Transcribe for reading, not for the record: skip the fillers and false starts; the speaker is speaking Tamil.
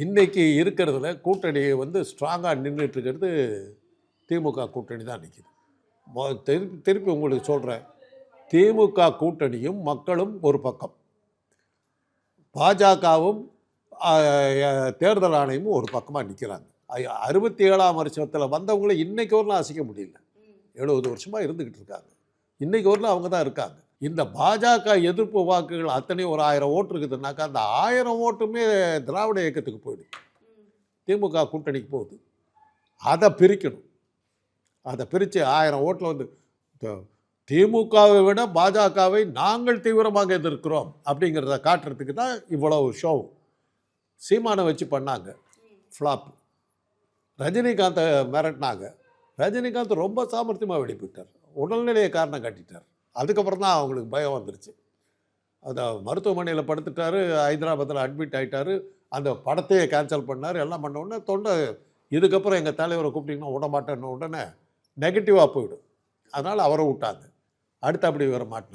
இன்றைக்கி இருக்கிறதுல கூட்டணி வந்து ஸ்ட்ராங்காக நின்றுட்டு இருக்கிறது திமுக கூட்டணி தான் நிற்கிது. திருப்பி உங்களுக்கு சொல்கிறேன், திமுக கூட்டணியும் மக்களும் ஒரு பக்கம், பாஜகவும் தேர்தல் ஆணையமும் ஒரு பக்கமாக நிற்கிறாங்க. 67ஆம் வருஷத்தில் வந்தவங்களை இன்றைக்கு வரலாம் அசைக்க முடியல. 70 வருஷமாக இருந்துக்கிட்டு இருக்காங்க. இன்றைக்கு வரலாம் அவங்க தான் இருக்காங்க. இந்த பாஜக எதிர்ப்பு வாக்குகள் அத்தனை ஒரு 1000 ஓட்டு இருக்குதுன்னாக்கா அந்த 1000 ஓட்டுமே திராவிட இயக்கத்துக்கு போயிடுது, திமுக கூட்டணிக்கு போகுது. அதை பிரிக்கணும். அதை பிரித்து 1000 ஓட்டில் வந்து திமுகவை விட பாஜகவை நாங்கள் தீவிரமாக எதிர்க்கிறோம் அப்படிங்கிறத காட்டுறதுக்கு தான் இவ்வளவு ஷோ. சீமானை வச்சு பண்ணாங்க, ஃப்ளாப். ரஜினிகாந்தை மிரட்டினாங்க. ரஜினிகாந்த் ரொம்ப சாமர்த்தியமாக வெளிப்பிட்டார், உடல்நிலையை காரணம் காட்டிட்டார். அதுக்கப்புறம் தான் அவங்களுக்கு பயம் வந்துருச்சு. அந்த மருத்துவமனையில் படுத்துட்டார், ஹைதராபாத்தில் அட்மிட் ஆகிட்டார். அந்த படத்தையே கேன்சல் பண்ணார். எல்லாம் பண்ண உடனே தொண்டை இதுக்கப்புறம் எங்கள் தலைவரை கூப்பிட்டிங்கன்னா விட மாட்டேன்னு உடனே நெகட்டிவாக போயிடும். அதனால் அவரை விட்டாங்க. அடுத்து அப்படி வர மாட்டினார்.